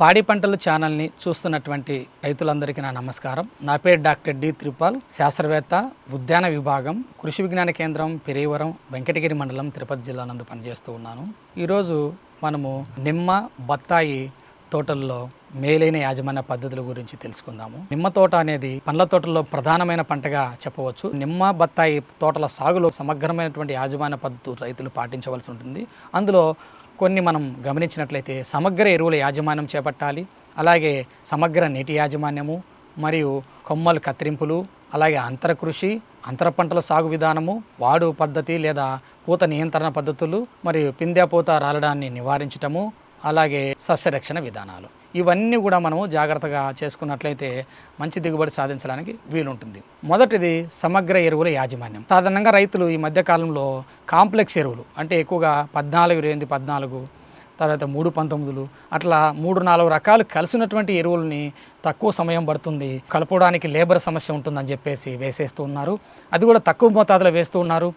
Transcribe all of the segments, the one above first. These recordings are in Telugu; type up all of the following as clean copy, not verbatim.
పాడి పంటలు ఛానల్ని చూస్తున్నటువంటి రైతులందరికీ నా నమస్కారం. నా పేరు డాక్టర్ డి త్రిపాల్, శాస్త్రవేత్త, ఉద్యాన విభాగం, కృషి విజ్ఞాన కేంద్రం, పెరియవరం, వెంకటగిరి మండలం, తిరుపతి జిల్లా నందు పనిచేస్తూ ఉన్నాను. ఈరోజు మనము నిమ్మ, బత్తాయి తోటల్లో మేలైన యాజమాన్య పద్ధతుల గురించి తెలుసుకుందాము. నిమ్మ తోట అనేది పండ్ల తోటల్లో ప్రధానమైన పంటగా చెప్పవచ్చు. నిమ్మ, బత్తాయి తోటల సాగులో సమగ్రమైనటువంటి యాజమాన్య పద్ధతులు రైతులు పాటించవలసి ఉంటుంది. అందులో కొన్ని మనం గమనించినట్లయితే సమగ్ర ఎరువుల యాజమాన్యం చేపట్టాలి, అలాగే సమగ్ర నీటి యాజమాన్యము, మరియు కొమ్మలు కత్తిరింపులు, అలాగే అంతర కృషి, అంతర పంటల సాగు విధానము, వాడు పద్ధతి లేదా పూత నియంత్రణ పద్ధతులు, మరియు పిందె పూత రాలడాన్ని నివారించటము, అలాగే సస్యరక్షణ విధానాలు. ఇవన్నీ కూడా మనము జాగ్రత్తగా చేసుకున్నట్లయితే మంచి దిగుబడి సాధించడానికి వీలుంటుంది. మొదటిది సమగ్ర ఎరువుల యాజమాన్యం. సాధారణంగా రైతులు ఈ మధ్యకాలంలో కాంప్లెక్స్ ఎరువులు అంటే ఎక్కువగా 14 తర్వాత 3-19 అట్లా 3-4 రకాలు కలిసినటువంటి ఎరువులని తక్కువ సమయం పడుతుంది, కలపడానికి లేబర్ సమస్య ఉంటుందని చెప్పేసి వేసేస్తూ ఉన్నారు. అది కూడా తక్కువ మోతాదులో వేస్తూ ఉన్నారు,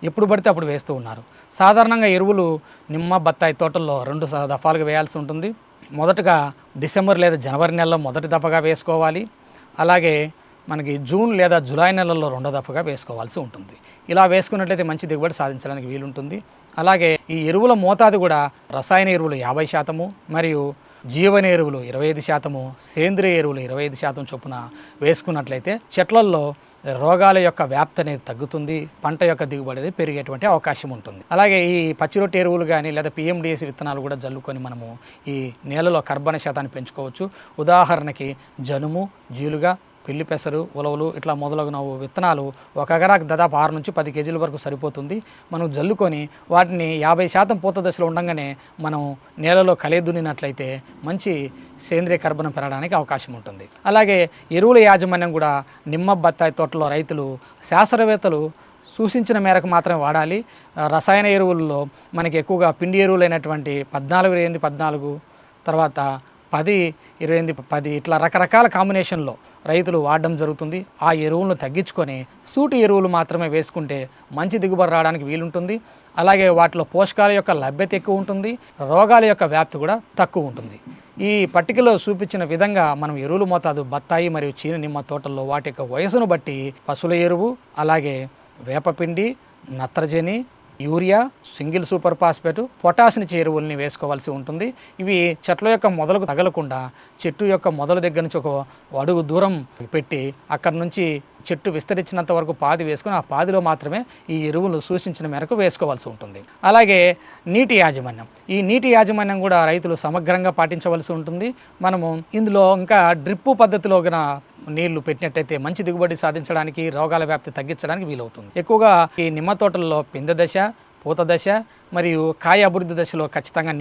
ఎప్పుడు పడితే అప్పుడు వేస్తూ ఉన్నారు. సాధారణంగా ఎరువులు నిమ్మ, బత్తాయి తోటల్లో 2 దఫాలుగా వేయాల్సి ఉంటుంది. మొదటగా డిసెంబర్ లేదా జనవరి నెలలో మొదటి దఫగా వేసుకోవాలి, అలాగే మనకి జూన్ లేదా జూలై నెలల్లో 2వ దఫగా వేసుకోవాల్సి ఉంటుంది. ఇలా వేసుకున్నట్లయితే మంచి దిగుబడి సాధించడానికి వీలుంటుంది. అలాగే ఈ ఎరువుల మోతాదు కూడా రసాయన ఎరువులు 50% మరియు జీవన ఎరువులు 25%, సేంద్రియ ఎరువులు 25% చొప్పున వేసుకున్నట్లయితే చెట్లల్లో రోగాల యొక్క వ్యాప్తి అనేది తగ్గుతుంది, పంట యొక్క దిగుబడి అనేది పెరిగేటువంటి అవకాశం ఉంటుంది. అలాగే ఈ పచ్చిరొట్టు ఎరువులు కానీ లేదా పిఎండిఎస్ విత్తనాలు కూడా జల్లుకొని మనము ఈ నేలలో కర్బన శాతాన్ని పెంచుకోవచ్చు. ఉదాహరణకి జనుము, జీలుగా, పిల్లి పెసరు, ఉలవలు ఇట్లా మొదలగున విత్తనాలు ఒక ఎకరాకు దాదాపు 6 నుంచి 10 కేజీల వరకు సరిపోతుంది. మనం జల్లుకొని వాటిని 50% పూత దశలో ఉండగానే మనం నేలలో కలిదునినట్లయితే మంచి సేంద్రియ కర్బనం పెరగడానికి అవకాశం ఉంటుంది. అలాగే ఎరువుల యాజమాన్యం కూడా నిమ్మ, బత్తాయి తోటలో రైతులు శాస్త్రవేత్తలు సూచించిన మేరకు మాత్రమే వాడాలి. రసాయన ఎరువుల్లో మనకి ఎక్కువగా పిండి ఎరువులైనటువంటి 14-8-14 తర్వాత 10-28-10 ఇట్లా రకరకాల కాంబినేషన్లో రైతులు వాడడం జరుగుతుంది. ఆ ఎరువులను తగ్గించుకొని సూటి ఎరువులు మాత్రమే వేసుకుంటే మంచి దిగుబడి రావడానికి వీలుంటుంది. అలాగే వాటిలో పోషకాల యొక్క లభ్యత ఎక్కువ ఉంటుంది, రోగాల యొక్క వ్యాప్తి కూడా తక్కువ ఉంటుంది. ఈ పట్టికలో చూపించిన విధంగా మనం ఎరువుల మోతాదు బత్తాయి మరియు చీని నిమ్మ తోటల్లో వాటి యొక్క వయసును బట్టి పశువుల ఎరువు, అలాగే వేపపిండి, నత్రజని, urea, single super phosphate, potassium ఎరువుల్ని వేసుకోవాల్సి ఉంటుంది. ఇవి చెట్ల యొక్క మొదలకు తగలకుండా చెట్టు యొక్క మొదల దగ్గర నుంచి ఒక అడుగు దూరం పెట్టి అక్కడి నుంచి చెట్టు విస్తరించినంత వరకు పాది వేసుకొని ఆ పాదిలో మాత్రమే ఈ ఎరువులు సూచించిన మేరకు వేసుకోవాల్సి ఉంటుంది. అలాగే నీటి యాజమాన్యం, ఈ నీటి యాజమాన్యం కూడా రైతులు సమగ్రంగా పాటించవలసి ఉంటుంది. మనము ఇందులో ఇంకా డ్రిప్పు పద్ధతిలో నీళ్లు పెట్టినట్టయితే మంచి దిగుబడి సాధించడానికి, రోగాల వ్యాప్తి తగ్గించడానికి వీలవుతుంది. ఎక్కువగా ఈ నిమ్మ తోటల్లో పిందె దశ, పూత దశ మరియు కాయ అభివృద్ధి దశలో ఖచ్చితంగా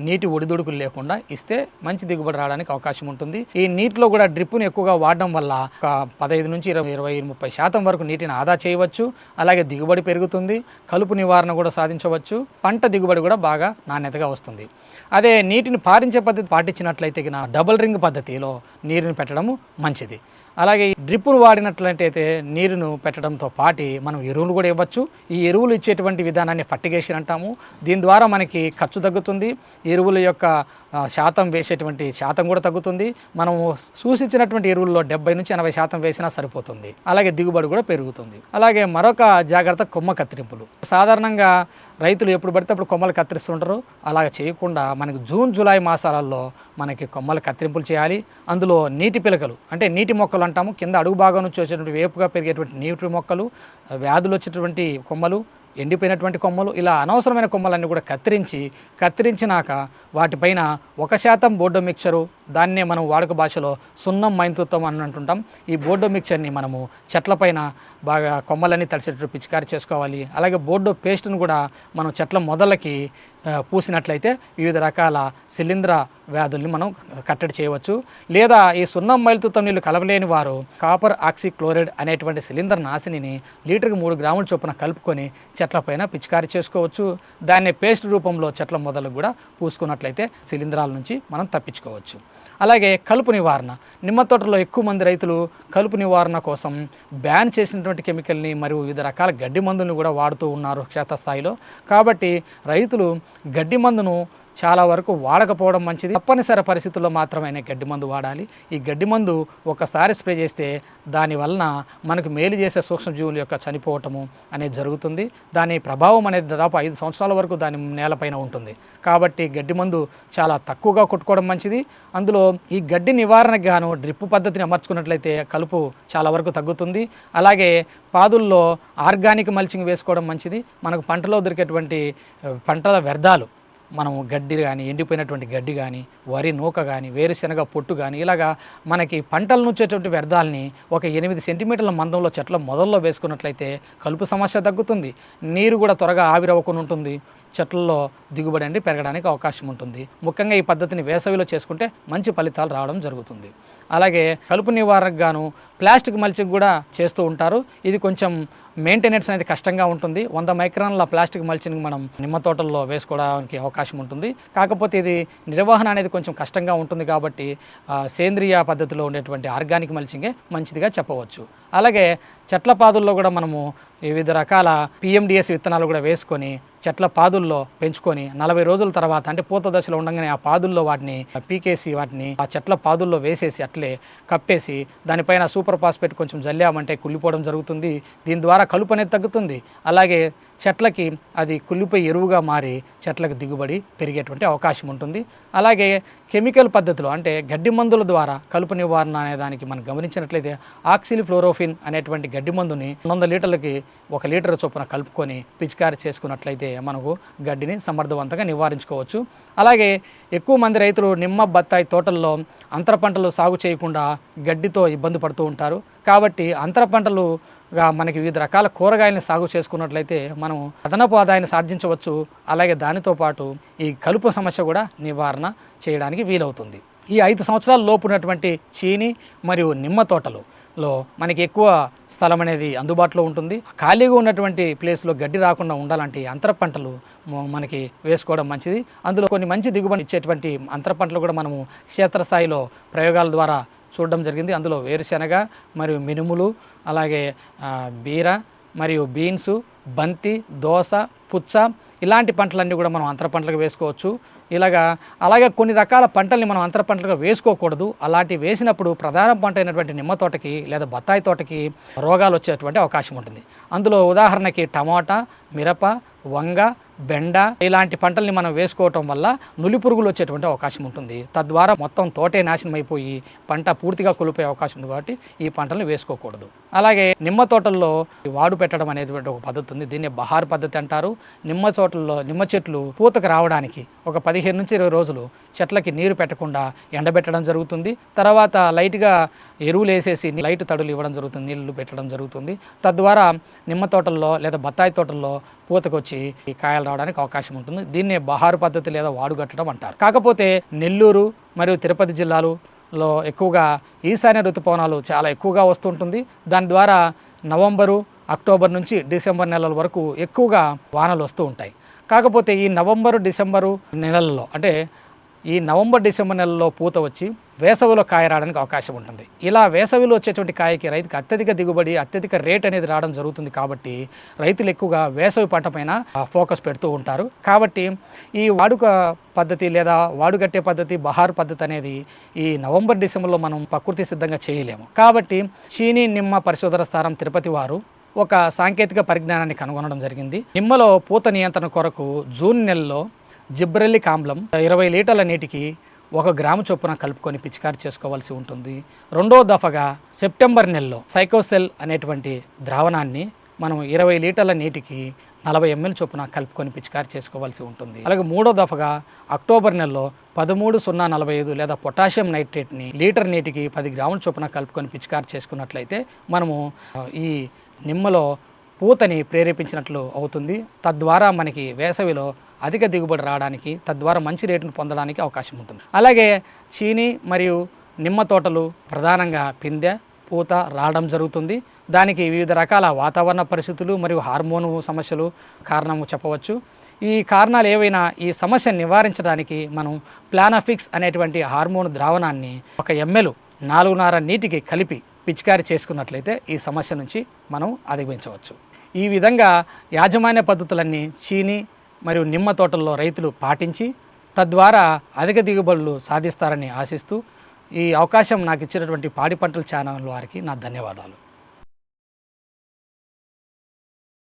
నీటి ఒడిదుడుకులు లేకుండా ఇస్తే మంచి దిగుబడి రావడానికి అవకాశం ఉంటుంది. ఈ నీటిలో కూడా డ్రిప్పును ఎక్కువగా వాడడం వల్ల ఒక 15 నుంచి 20-30% వరకు నీటిని ఆదా చేయవచ్చు. అలాగే దిగుబడి పెరుగుతుంది, కలుపు నివారణ కూడా సాధించవచ్చు, పంట దిగుబడి కూడా బాగా నాణ్యతగా వస్తుంది. అదే నీటిని పారించే పద్ధతి పాటించినట్లయితే డబుల్ రింగ్ పద్ధతిలో నీరుని పెట్టడము మంచిది. అలాగే డ్రిప్పును వాడినట్లయితే నీరును పెట్టడంతో పాటు మనం ఎరువులు కూడా ఇవ్వచ్చు. ఈ ఎరువులు ఇచ్చేటువంటి విధానాన్ని ఫర్టిగేషన్ అంటాము. దీని ద్వారా మనకి ఖర్చు తగ్గుతుంది, ఎరువుల యొక్క శాతం వేసేటువంటి శాతం కూడా తగ్గుతుంది. మనము సూచించినటువంటి ఎరువుల్లో 70-80% వేసినా సరిపోతుంది. అలాగే దిగుబడి కూడా పెరుగుతుంది. అలాగే మరొక జాగ్రత్త కొమ్మ కత్తిరింపులు. సాధారణంగా రైతులు ఎప్పుడు పడితే అప్పుడు కొమ్మలు కత్తిరిస్తుంటారు. అలాగ చేయకుండా మనకి జూన్, జూలై మాసాలలో మనకి కొమ్మలు కత్తిరింపులు చేయాలి. అందులో నీటి పిలకలు అంటే నీటి మొక్కలు అంటాము, కింద అడుగు భాగం నుంచి వచ్చేటువంటి వేపుగా పెరిగేటువంటి నీటి మొక్కలు, వ్యాధులు వచ్చేటువంటి కొమ్మలు, ఎండిపోయినటువంటి కొమ్మలు, ఇలా అనవసరమైన కొమ్మలన్నీ కూడా కత్తిరించినాక వాటిపైన 1% బోర్డో మిక్చరు, దాన్నే మనం వాడుక భాషలో సున్నం మైంతుత్వం అని అంటుంటాం. ఈ బోర్డో మిక్చర్ని మనము చెట్లపైన బాగా కొమ్మలన్నీ తడిసేటట్టు పిచికారి చేసుకోవాలి. అలాగే బోర్డో పేస్ట్ను కూడా మనం చెట్ల మొదలకి పూసినట్లయితే వివిధ రకాల శిలీంధ్ర వ్యాధుల్ని మనం కట్టడి చేయవచ్చు. లేదా ఈ సున్నం మైలుతుత్వం నీళ్ళు కలపలేని వారు కాపర్ ఆక్సిక్లోరైడ్ అనేటువంటి శిలీంధ్ర నాశినిని లీటర్కి 3 గ్రాముల చొప్పున కలుపుకొని చెట్లపైన పిచికారి చేసుకోవచ్చు. దాన్ని పేస్ట్ రూపంలో చెట్ల మొదలకు కూడా పూసుకున్నట్లయితే శిలీంధ్రాల నుంచి మనం తప్పించుకోవచ్చు. అలాగే కలుపు నివారణ, నిమ్మ తోటలో ఎక్కువ మంది రైతులు కలుపు నివారణ కోసం బ్యాన్ చేసినటువంటి కెమికల్ని మరియు వివిధ రకాల గడ్డి మందులను కూడా వాడుతూ ఉన్నారు క్షేత్రస్థాయిలో. కాబట్టి రైతులు గడ్డి మందును చాలా వరకు వాడకపోవడం మంచిది. తప్పనిసరి పరిస్థితుల్లో మాత్రమే గడ్డి మందు వాడాలి. ఈ గడ్డి మందు ఒకసారి స్ప్రే చేస్తే దాని వలన మనకు మేలు చేసే సూక్ష్మజీవుల యొక్క చనిపోవటము అనేది జరుగుతుంది. దాని ప్రభావం అనేది దాదాపు 5 సంవత్సరాల వరకు దాని నేలపైన ఉంటుంది. కాబట్టి గడ్డి మందు చాలా తక్కువగా కొట్టుకోవడం మంచిది. అందులో ఈ గడ్డి నివారణకు గాను డ్రిప్ పద్ధతిని అమర్చుకున్నట్లయితే కలుపు చాలా వరకు తగ్గుతుంది. అలాగే పాదుల్లో ఆర్గానిక్ మల్చింగ్ వేసుకోవడం మంచిది. మనకు పంటలో దొరికేటువంటి పంటల వ్యర్థాలు, మనం గడ్డి కానీ, ఎండిపోయినటువంటి గడ్డి కానీ, వరి నూక కానీ, వేరుశనగ పొట్టు కానీ, ఇలాగా మనకి పంటల నుంచి వచ్చేటువంటి వ్యర్థాలని ఒక 8 సెంటీమీటర్ల మందంలో చెట్ల మొదల్లో వేసుకున్నట్లయితే కలుపు సమస్య తగ్గుతుంది. నీరు కూడా త్వరగా ఆవిరవ్వకుండా ఉంటుంది. చెట్లలో దిగుబడి అనేది పెరగడానికి అవకాశం ఉంటుంది. ముఖ్యంగా ఈ పద్ధతిని వేసవిలో చేసుకుంటే మంచి ఫలితాలు రావడం జరుగుతుంది. అలాగే కలుపు నివారణకు గాను ప్లాస్టిక్ మల్చింగ్ కూడా చేస్తూ ఉంటారు. ఇది కొంచెం మెయింటెనెన్స్ అనేది కష్టంగా ఉంటుంది. 100 మైక్రాన్ల ప్లాస్టిక్ మల్చింగ్ మనం నిమ్మ తోటల్లో వేసుకోవడానికి అవకాశం ఉంటుంది. కాకపోతే ఇది నిర్వహణ అనేది కొంచెం కష్టంగా ఉంటుంది కాబట్టి సేంద్రియ పద్ధతిలో ఉండేటువంటి ఆర్గానిక్ మల్చింగే మంచిదిగా చెప్పవచ్చు. అలాగే చెట్ల పాదుల్లో కూడా మనము వివిధ రకాల PMDS విత్తనాలు కూడా వేసుకొని చెట్ల పాదుల్లో పెంచుకొని 40 రోజుల తర్వాత, అంటే పూత దశలో ఉండగానే ఆ పాదుల్లో వాటిని పీకేసి వాటిని ఆ చెట్ల పాదుల్లో వేసేసి అట్లే కప్పేసి దానిపైన సూపర్ ఫాస్ఫేట్ కొంచెం జల్లామంటే కుళ్ళిపోవడం జరుగుతుంది. దీని ద్వారా కలుపు అనేది తగ్గుతుంది. అలాగే చెట్లకి అది కుళ్ళిపోయి ఎరువుగా మారి చెట్లకు దిగుబడి పెరిగేటువంటి అవకాశం ఉంటుంది. అలాగే కెమికల్ పద్ధతిలో అంటే గడ్డి మందుల ద్వారా కలుపు నివారణ అనే దానికి మనం గమనించినట్లయితే ఆక్సిలిఫ్లోరోఫిన్ అనేటువంటి గడ్డి మందుని 100 లీటర్లకి 1 లీటర్ చొప్పున కలుపుకొని పిచికారి చేసుకున్నట్లయితే మనకు గడ్డిని సమర్థవంతంగా నివారించుకోవచ్చు. అలాగే ఎక్కువ మంది రైతులు నిమ్మ, బత్తాయి తోటల్లో అంతర పంటలు సాగు చేయకుండా గడ్డితో ఇబ్బంది పడుతూ ఉంటారు. కాబట్టి అంతర పంటలుగా మనకి వివిధ రకాల కూరగాయలను సాగు చేసుకున్నట్లయితే మనం అదనపు ఆదాయాన్ని సాధించవచ్చు. అలాగే దానితో పాటు ఈ కలుపు సమస్య కూడా నివారణ చేయడానికి వీలవుతుంది. ఈ 5 సంవత్సరాల లోపు ఉన్నటువంటి చీని మరియు నిమ్మ తోటలలో మనకి ఎక్కువ స్థలం అనేది అందుబాటులో ఉంటుంది. ఖాళీగా ఉన్నటువంటి ప్లేస్లో గడ్డి రాకుండా ఉండాలంటే అంతర పంటలు మనకి వేసుకోవడం మంచిది. అందులో కొన్ని మంచి దిగుబడి ఇచ్చేటువంటి అంతర పంటలు కూడా మనము క్షేత్రస్థాయిలో ప్రయోగాల ద్వారా చూడడం జరిగింది. అందులో వేరుశనగ మరియు మినుములు, అలాగే బీర మరియు బీన్స్, బంతి, దోస, పుచ్చ ఇలాంటి పంటలన్నీ కూడా మనం అంతర పంటలకు వేసుకోవచ్చు. అలాగే కొన్ని రకాల పంటల్ని మనం అంతర పంటలుగా వేసుకోకూడదు. అలాంటి వేసినప్పుడు ప్రధాన పంట అయినటువంటి నిమ్మ తోటకి లేదా బత్తాయి తోటకి రోగాలు వచ్చేటువంటి అవకాశం ఉంటుంది. అందులో ఉదాహరణకి టమాటా, మిరప, వంగ, బెండ ఇలాంటి పంటల్ని మనం వేసుకోవటం వల్ల నులి పురుగులు వచ్చేటువంటి అవకాశం ఉంటుంది. తద్వారా మొత్తం తోటే నాశనం అయిపోయి పంట పూర్తిగా కోల్పోయే అవకాశం ఉంది. కాబట్టి ఈ పంటలను వేసుకోకూడదు. అలాగే నిమ్మ తోటల్లో వాడు పెట్టడం అనేటువంటి ఒక పద్ధతి ఉంది. దీన్ని బహార్ పద్ధతి అంటారు. నిమ్మ తోటల్లో నిమ్మ చెట్లు పూతకు రావడానికి ఒక 15 నుంచి 20 రోజులు చెట్లకి నీరు పెట్టకుండా ఎండబెట్టడం జరుగుతుంది. తర్వాత లైట్గా ఎరువులు వేసేసి లైట్ తడులు ఇవ్వడం జరుగుతుంది, నీళ్లు పెట్టడం జరుగుతుంది. తద్వారా నిమ్మ తోటల్లో లేదా బత్తాయి తోటల్లో పూతకొచ్చి కాయలు రావడానికి అవకాశం ఉంటుంది. దీన్నే బహారు పద్ధతి లేదా వాడుగట్టడం అంటారు. కాకపోతే నెల్లూరు మరియు తిరుపతి జిల్లాలో ఎక్కువగా ఈశాన్య ఋతుపవనాలు చాలా ఎక్కువగా వస్తుంటుంది. దాని ద్వారా నవంబరు, అక్టోబర్ నుంచి డిసెంబర్ నెలల వరకు ఎక్కువగా వానలు వస్తూ ఉంటాయి. కాకపోతే ఈ నవంబరు, డిసెంబరు నెలల్లో అంటే ఈ నవంబర్, డిసెంబర్ నెలలో పూత వచ్చి వేసవిలో కాయ రావడానికి అవకాశం ఉంటుంది. ఇలా వేసవిలో వచ్చేటువంటి కాయకి రైతుకి అత్యధిక దిగుబడి, అత్యధిక రేట్ అనేది రావడం జరుగుతుంది. కాబట్టి రైతులు ఎక్కువగా వేసవి పంట పైన ఫోకస్ పెడుతూ ఉంటారు. కాబట్టి ఈ వాడుక పద్ధతి లేదా వాడుగట్టే పద్ధతి, బహార్ పద్ధతి అనేది ఈ నవంబర్, డిసెంబర్లో మనం ప్రకృతి సిద్ధంగా చేయలేము. కాబట్టి చీనీ నిమ్మ పరిశోధన స్థానం తిరుపతి వారు ఒక సాంకేతిక పరిజ్ఞానాన్ని కనుగొనడం జరిగింది. నిమ్మలో పూత నియంత్రణ కొరకు జూన్ నెలలో జిబ్రెల్లిక్ ఆమ్లం 20 లీటర్ల నీటికి 1 గ్రాము చొప్పున కలుపుకొని పిచికారి చేసుకోవాల్సి ఉంటుంది. రెండో దఫగా సెప్టెంబర్ నెలలో సైకోసెల్ అనేటువంటి ద్రావణాన్ని మనం 20 లీటర్ల నీటికి 40 ml చొప్పున కలుపుకొని పిచికారి చేసుకోవాల్సి ఉంటుంది. అలాగే మూడో దఫగా అక్టోబర్ నెలలో 13,045 లేదా పొటాషియం నైట్రేట్ని లీటర్ నీటికి 10 గ్రాముల చొప్పున కలుపుకొని పిచికారి చేసుకున్నట్లయితే మనము ఈ నిమ్మలో పూతని ప్రేరేపించినట్లు అవుతుంది. తద్వారా మనకి వేసవిలో అధిక దిగుబడి రావడానికి, తద్వారా మంచి రేటును పొందడానికి అవకాశం ఉంటుంది. అలాగే చీనీ మరియు నిమ్మ తోటలు ప్రధానంగా పిందె, పూత రావడం జరుగుతుంది. దానికి వివిధ రకాల వాతావరణ పరిస్థితులు మరియు హార్మోను సమస్యలు కారణం చెప్పవచ్చు. ఈ కారణాలు ఏవైనా ఈ సమస్యను నివారించడానికి మనం ప్లానాఫిక్స్ అనేటువంటి హార్మోన్ ద్రావణాన్ని 1 ml 4.5 నీటికి కలిపి పిచికారి చేసుకున్నట్లయితే ఈ సమస్య నుంచి మనం అధిగమించవచ్చు. ఈ విధంగా యాజమాన్య పద్ధతులన్నీ చీనీ మరియు నిమ్మ తోటల్లో రైతులు పాటించి తద్వారా అధిక దిగుబడులు సాధిస్తారని ఆశిస్తూ ఈ అవకాశం నాకు ఇచ్చినటువంటి పాడి పంటల ఛానల్ వారికి నా ధన్యవాదాలు.